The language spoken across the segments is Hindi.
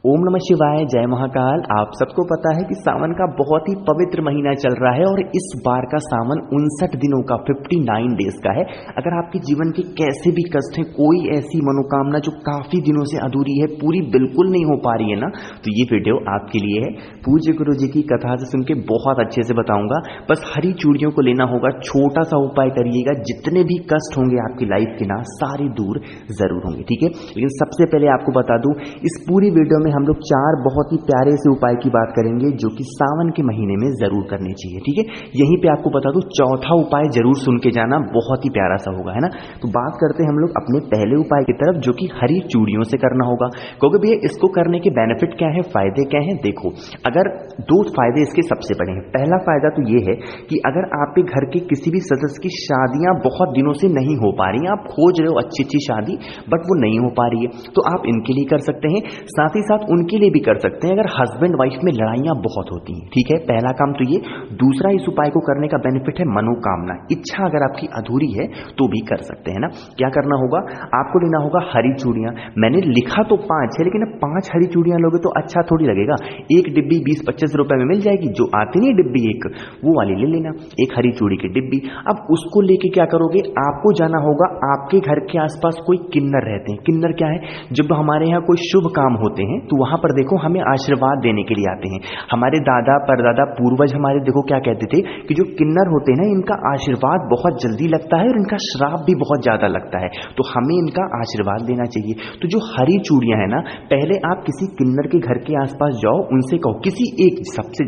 ओम नमः शिवाय, जय महाकाल। आप सबको पता है कि सावन का बहुत ही पवित्र महीना चल रहा है और इस बार का सावन 59 दिनों का 59 डेज का है। अगर आपके जीवन के कैसे भी कष्ट हैं, कोई ऐसी मनोकामना जो काफी दिनों से अधूरी है, पूरी बिल्कुल नहीं हो पा रही है ना, तो ये वीडियो आपके लिए है। पूज्य गुरु जी की कथा से सुन के बहुत अच्छे से बताऊंगा। बस हरी चूड़ियों को लेना होगा, छोटा सा उपाय करिएगा, जितने भी कष्ट होंगे आपकी लाइफ के ना, सारे दूर जरूर होंगे, ठीक है। लेकिन सबसे पहले आपको बता दूं, इस पूरी वीडियो में हम लोग 4 बहुत ही प्यारे से उपाय की बात करेंगे जो कि सावन के महीने में जरूर करने चाहिए, ठीक है। यहीं पे आपको बता दूं, चौथा उपाय जरूर सुन के जाना, बहुत ही प्यारा सा होगा, है ना। तो बात करते हैं हम लोग अपने पहले उपाय की तरफ, जो कि हरी चूड़ियों से करना होगा। क्योंकि भैया इसको करने के बेनिफिट क्या है, फायदे क्या है, देखो। अगर 2 फायदे इसके सबसे बड़े हैं। पहला फायदा तो ये है कि अगर आपके घर के किसी भी सदस्य की शादियां बहुत दिनों से नहीं हो पा रही हैं, आप खोज रहे हो अच्छी अच्छी शादी बट वो नहीं हो पा रही है, तो आप इनके लिए कर सकते हैं। साथ ही साथ उनके लिए भी कर सकते हैं अगर हस्बैंड वाइफ में लड़ाइयां बहुत होती हैं, ठीक है। पहला काम तो ये। दूसरा, इस उपाय को करने का बेनिफिट है मनोकामना, इच्छा अगर आपकी अधूरी है तो भी कर सकते हैं ना। क्या करना होगा, आपको लेना होगा हरी चूड़ियां। मैंने लिखा तो 5 है, लेकिन 5 हरी चूड़ियां लोगे तो अच्छा थोड़ी लगेगा। एक डिब्बी 20-25 रुपए में मिल जाएगी, जो आती नहीं डिब्बी एक, वो वाली ले लेना, एक हरी चूड़ी की डिब्बी। अब उसको लेके क्या करोगे, आपको जाना होगा, आपके घर के आसपास कोई किन्नर रहते हैं। किन्नर क्या है, जब हमारे यहाँ कोई शुभ काम होते हैं तो वहां पर देखो हमें आशीर्वाद देने के लिए आते हैं। हमारे दादा परदादा पूर्वज हमारे देखो क्या कहते थे कि जो किन्नर होते हैं ना, इनका आशीर्वाद बहुत जल्दी लगता है और इनका श्राप भी बहुत ज्यादा लगता है, तो हमें इनका आशीर्वाद लेना चाहिए। तो जो हरी चूड़ियां है ना, पहले आप किसी किन्नर के घर के आसपास जाओ, उनसे कहो, किसी एक, सबसे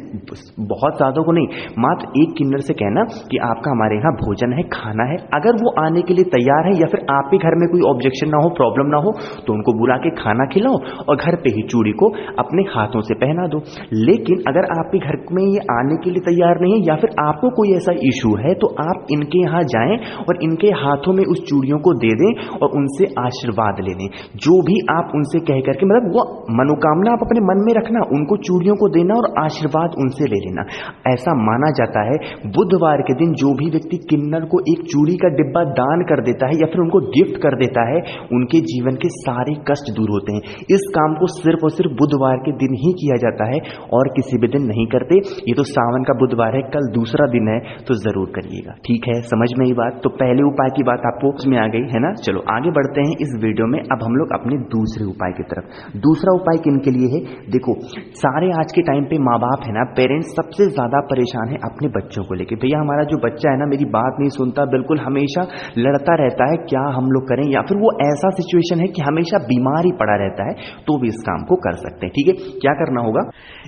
बहुत ज्यादा को नहीं, मात्र एक किन्नर से कहना कि आपका हमारे यहाँ भोजन है, खाना है। अगर वो आने के लिए तैयार है या फिर आपके घर में कोई ऑब्जेक्शन ना हो, प्रॉब्लम ना हो, तो उनको बुला के खाना खिलाओ और घर पे ही चूड़ी को अपने हाथों से पहना दो। लेकिन अगर आपके घर में ये आने के लिए तैयार नहीं है या फिर आपको कोई ऐसा इशू है, तो आप इनके यहां जाएं और इनके हाथों में उस चूड़ियों को दे दें और उनसे आशीर्वाद ले लें। जो भी आप उनसे कह करके, मतलब वो मनोकामना आप अपने मन में रखना, उनको चूड़ियों को देना और आशीर्वाद उनसे ले लेना। ऐसा माना जाता है बुधवार के दिन जो भी व्यक्ति किन्नर को एक चूड़ी का डिब्बा दान कर देता है या फिर उनको गिफ्ट कर देता है, उनके जीवन के सारे कष्ट दूर होते हैं। इस काम को सिर्फ और सिर्फ बुधवार के दिन ही किया जाता है और किसी भी दिन नहीं करते। ये तो सावन का बुधवार है, कल दूसरा दिन है, तो जरूर करिएगा, ठीक है। समझ में ये बात, तो पहले उपाय की बात आपको समझ में आ गई है ना। चलो आगे बढ़ते हैं इस वीडियो में। अब हम लोग अपने दूसरे उपाय की तरफ। दूसरा उपाय किन के लिए है, देखो, सारे आज के टाइम पे माँ बाप है ना, पेरेंट्स सबसे ज्यादा परेशान है अपने बच्चों को लेकर। भैया हमारा जो बच्चा है ना, मेरी बात नहीं सुनता, बिल्कुल हमेशा लड़ता रहता है, क्या हम लोग करें। या फिर वो ऐसा सिचुएशन है कि हमेशा बीमार ही पड़ा रहता है, तो भी इस काम को कर सकते हैं, ठीक है। क्या करना होगा,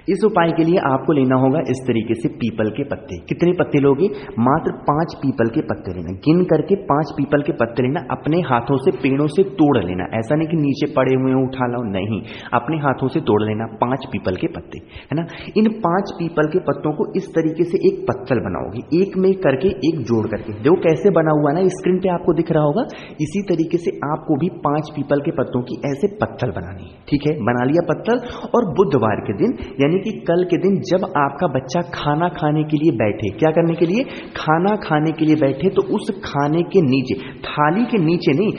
इस उपाय के लिए आपको लेना होगा इस तरीके से पीपल के पत्ते। कितने पत्ते लोगे, मात्र 5 पीपल के पत्ते लेना, गिन करके 5 पीपल के पत्ते लेना। अपने हाथों से पेड़ों से तोड़ लेना, ऐसा नहीं कि नीचे पड़े हुए हैं उठा लो, नहीं, अपने हाथों से तोड़ लेना 5 पीपल के पत्ते, है ना। इन 5 पीपल के पत्तों को इस तरीके से एक पत्तल बनाओगे, एक में करके एक जोड़ करके। देखो कैसे बना हुआ ना, स्क्रीन पे आपको दिख रहा होगा। इसी तरीके से आपको भी 5 पीपल के पत्तों की ऐसे पत्तल बनानी है, ठीक है। बना लिया पत्तल, और बुधवार के दिन यानी कि कल के दिन जब आपका बच्चा खाना खाने के लिए बैठे, क्या करने के लिए, खाना खाने के लिए बैठे, तो उस खाने के नीचे, थाली के नीचे नहीं,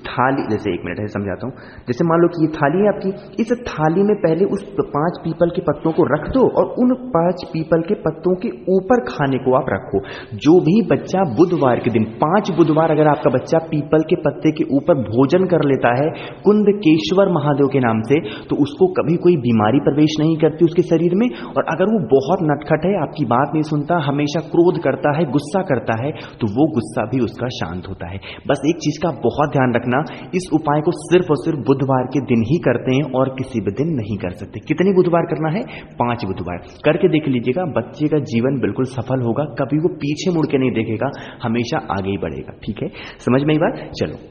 थाली, जैसे 1 मिनट है समझाता हूं। जैसे मान लो कि ये थाली है आपकी, इस थाली में पहले उस 5 पीपल के पत्तों को रख दो और उन 5 पीपल के पत्तों के ऊपर खाने को आप रखो। जो भी बच्चा बुधवार के दिन, 5 बुधवार अगर आपका बच्चा पीपल के पत्ते के ऊपर भोजन कर लेता है कुंदकेश्वर महादेव के नाम से, तो उसको कभी कोई बीमारी प्रवेश नहीं करती उसके शरीर में। और अगर वो बहुत नटखट है, आपकी बात नहीं सुनता, हमेशा क्रोध करता है, गुस्सा करता है, तो वो गुस्सा भी उसका शांत होता है। बस एक चीज का बहुत ध्यान रखना, इस उपाय को सिर्फ और सिर्फ बुधवार के दिन ही करते हैं और किसी भी दिन नहीं कर सकते। कितनी बुधवार करना है, 5 बुधवार करके देख लीजिएगा, बच्चे का जीवन बिल्कुल सफल होगा, कभी वो पीछे मुड़ के नहीं देखेगा, हमेशा आगे ही बढ़ेगा, ठीक है। समझ में आई बात, चलो।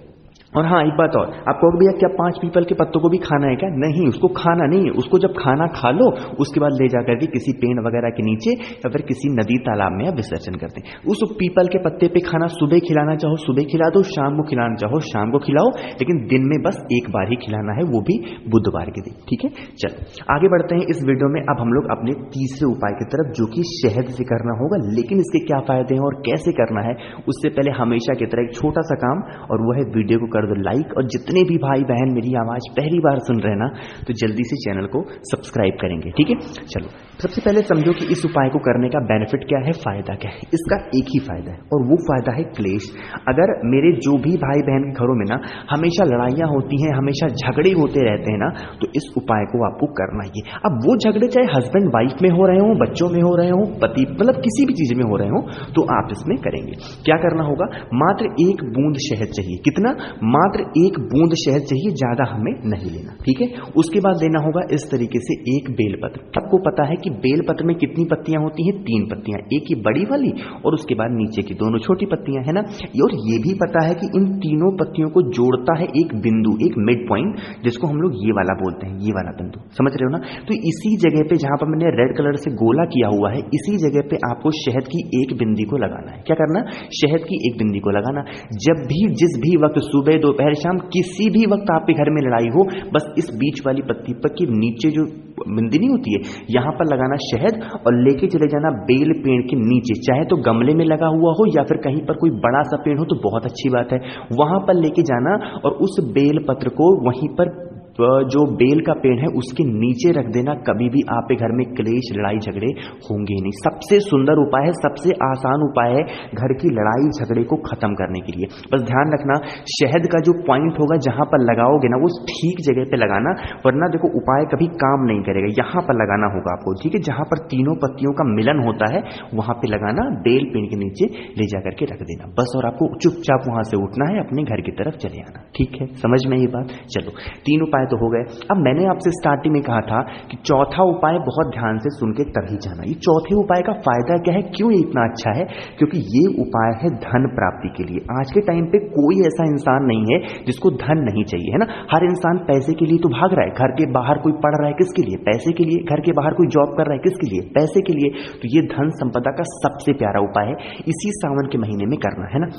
और हाँ, एक बात और, आप कहोगे भैया क्या 5 पीपल के पत्तों को भी खाना है क्या, नहीं, उसको खाना नहीं है। उसको जब खाना खा लो, उसके बाद ले जाकर के किसी पेड़ वगैरह के नीचे या फिर किसी नदी तालाब में आप विसर्जन करते हैं। उस पीपल के पत्ते पे खाना सुबह खिलाना चाहो सुबह खिला दो, शाम को खिलाना चाहो शाम को खिलाओ, लेकिन दिन में बस एक बार ही खिलाना है, वो भी बुधवार के दिन, ठीक है। चलो आगे बढ़ते हैं इस वीडियो में। अब हम लोग अपने तीसरे उपाय की तरफ, जो कि शहद से करना होगा। लेकिन इसके क्या फायदे हैं और कैसे करना है, उससे पहले हमेशा की तरह एक छोटा सा काम, और वो है वीडियो को कर दो लाइक, और जितने भी भाई बहन मेरी आवाज़ पहली बार सुन रहे हैं ना, तो जल्दी से चैनल को सब्सक्राइब करेंगे, ठीक है। चलो सबसे पहले समझो कि इस उपाय को करने का बेनिफिट क्या है, फायदा क्या है। इसका एक ही फायदा है और वो फायदा है क्लेश। अगर मेरे जो भी भाई बहन के घरों में ना हमेशा लड़ाइयाँ होती हैं, हमेशा झगड़े होते रहते हैं ना, तो इस उपाय को आपको करना ही है। अब वो झगड़े चाहे हस्बैंड वाइफ में हो रहे हो, बच्चों में हो रहे हो, पति मतलब किसी भी चीज में हो रहे हो, तो आप इसमें करेंगे। क्या करना होगा, मात्र 1 बूंद शहद चाहिए। कितना, मात्र 1 बूंद शहद चाहिए, ज्यादा हमें नहीं लेना, ठीक है। उसके बाद लेना होगा इस तरीके से 1 बेलपत्र। आपको पता है कि बेलपत्र में कितनी पत्तियां होती हैं, 3 पत्तियां, एक ये बड़ी वाली और उसके बाद नीचे की दोनों छोटी पत्तियां, है ना। और ये भी पता है कि इन तीनों पत्तियों को जोड़ता है एक बिंदु, एक मिड पॉइंट, जिसको हम लोग ये वाला बोलते हैं, ये वाला बिंदु, समझ रहे हो ना। तो इसी जगह पे जहां पर मैंने रेड कलर से गोला किया हुआ है, इसी जगह पे आपको शहद की एक बिंदी को लगाना है। क्या करना, शहद की एक बिंदी को लगाना। जब भी जिस भी वक्त, सुबह दोपहर शाम, किसी भी वक्त आपके घर में लड़ाई हो, बस इस बीच वाली पत्ती पर की नीचे जो बिंदी नहीं होती है, यहां पर लगाना शहद और लेके चले जाना बेल पेड़ के नीचे, चाहे तो गमले में लगा हुआ हो या फिर कहीं पर कोई बड़ा सा पेड़ हो तो बहुत अच्छी बात है, वहां पर लेके जाना और उस बेल पत्र को वहीं पर जो बेल का पेड़ है उसके नीचे रख देना। कभी भी आपके घर में क्लेश, लड़ाई झगड़े होंगे नहीं। सबसे सुंदर उपाय है, सबसे आसान उपाय है घर की लड़ाई झगड़े को खत्म करने के लिए। बस ध्यान रखना, शहद का जो पॉइंट होगा जहां पर लगाओगे ना, वो ठीक जगह पे लगाना, वरना देखो उपाय कभी काम नहीं करेगा। यहां पर लगाना होगा आपको, ठीक है, जहां पर तीनों पत्तियों का मिलन होता है वहां पे लगाना, बेल पेड़ के नीचे ले जाकर के रख देना बस। और आपको चुपचाप वहां से उठना है, अपने घर की तरफ चले आना, ठीक है। समझ में ये बात। चलो 3 उपाय तो हो गए। अब मैंने आपसे स्टार्टिंग में कहा था कि चौथा उपाय बहुत ध्यान से सुन के तभी जाना। ये चौथे उपाय का फायदा क्या है, क्यों ये इतना अच्छा है, क्योंकि ये उपाय है धन प्राप्ति के लिए। आज के टाइम पे कोई ऐसा इंसान नहीं है जिसको धन नहीं चाहिए, है ना। हर इंसान पैसे के लिए तो भाग रहा है। घर के बाहर कोई पढ़ रहा है, किसके लिए, पैसे के लिए। घर के बाहर कोई जॉब कर रहा है, किसके लिए, पैसे के लिए। तो ये धन संपदा का सबसे प्यारा उपाय है, इसी सावन के महीने में करना है ना।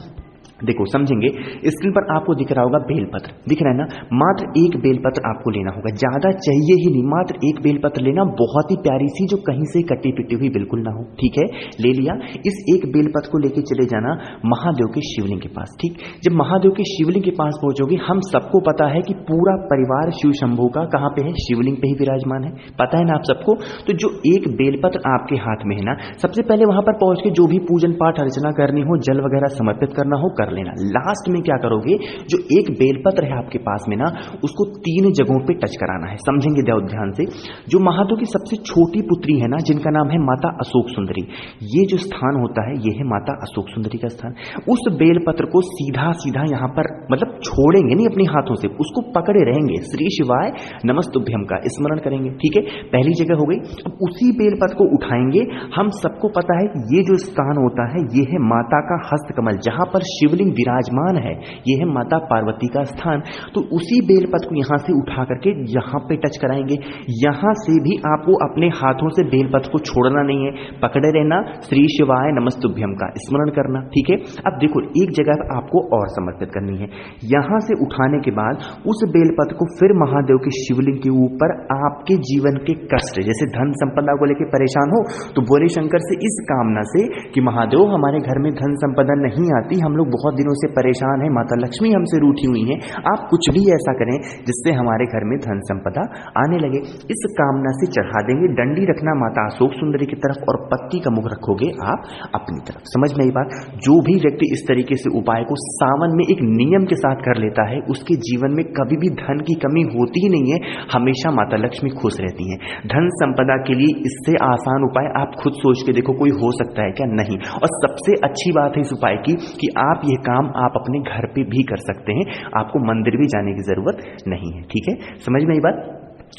देखो समझेंगे, स्क्रीन पर आपको दिख रहा होगा बेलपत्र, दिख रहा है ना। मात्र 1 बेलपत्र आपको लेना होगा, ज्यादा चाहिए ही नहीं, मात्र 1 बेलपत्र लेना। बहुत ही प्यारी सी, जो कहीं से कटी पिटी हुई बिल्कुल ना हो, ठीक है। ले लिया, इस 1 बेलपत्र को लेके चले जाना महादेव के शिवलिंग के पास, ठीक। जब महादेव के शिवलिंग के पास पहुंचोगे, हम सबको पता है कि पूरा परिवार शिव शंभू का कहां पे है, शिवलिंग पे ही विराजमान है, पता है ना आप सबको। तो जो 1 बेलपत्र आपके हाथ में है ना, सबसे पहले वहां पर पहुंच के जो भी पूजन पाठ अर्चना करनी हो, जल वगैरह समर्पित करना हो, कर लेना। लास्ट में क्या करोगे, जो 1 बेलपत्र है आपके पास में ना, उसको 3 जगहों पे टच कराना है। समझेंगे ध्यान से। जो महादेव की सबसे छोटी पुत्री है ना, जिनका नाम है माता अशोक सुंदरी, ये जो स्थान होता है, ये है माता अशोक सुंदरी का स्थान। उस बेलपत्र को सीधा सीधा यहां पर मतलब छोड़ेंगे नहीं अपने हाथों से, उसको पकड़े रहेंगे, श्री शिवाय नमस्तुभ्यम का स्मरण करेंगे, ठीक है। पहली जगह हो गई। अब उसी बेलपत्र को उठाएंगे। हम सबको पता है कि ये जो स्थान होता है, ये है माता का हस्तकमल, जहां पर शिवलिंग विराजमान है, ये है माता पार्वती का स्थान। तो उसी बेलपत्र को यहां से उठा करके यहां पे टच कराएंगे। यहां से भी आपको अपने हाथों से बेलपत्र को छोड़ना नहीं है, पकड़े रहना, श्री शिवाय नमस्तुभ्यम का स्मरण करना, ठीक है। अब देखो एक जगह आपको और समर्पित करनी है। यहां से उठाने के बाद उस बेलपत्र को फिर महादेव के शिवलिंग के ऊपर, आपके जीवन के कष्ट, जैसे धन संपदा को लेकर परेशान हो, तो बोले शंकर से इस कामना से कि महादेव हमारे घर में धन संपदा नहीं आती, हम लोग बहुत दिनों से परेशान है, माता लक्ष्मी हमसे रूठी हुई हैं, आप कुछ भी ऐसा करें जिससे हमारे घर में धन संपदा आने लगे। इस कामना से चढ़ा देंगे। डंडी रखना माता अशोक सुंदरी की तरफ और पत्ती का मुख रखोगे आप अपनी तरफ। समझ में आई बात। जो भी व्यक्ति इस तरीके से उपाय को सावन में एक नियम के साथ कर लेता है, उसके जीवन में कभी भी धन की कमी होती ही नहीं है, हमेशा माता लक्ष्मी खुश रहती हैं। धन संपदा के लिए इससे आसान उपाय आप खुद सोच के देखो, कोई हो सकता है क्या? नहीं। और सबसे अच्छी बात है इस उपाय की कि आप ये काम आप अपने घर पे भी कर सकते हैं, आपको मंदिर भी जाने की जरूरत नहीं है, ठीक है। समझ में आई बात।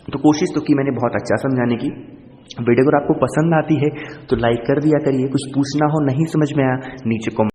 तो कोशिश तो की मैंने बहुत अच्छा समझाने की। वीडियो अगर आपको पसंद आती है तो लाइक कर दिया करिए। कुछ पूछना हो, नहीं समझ में आया, नीचे कमेंट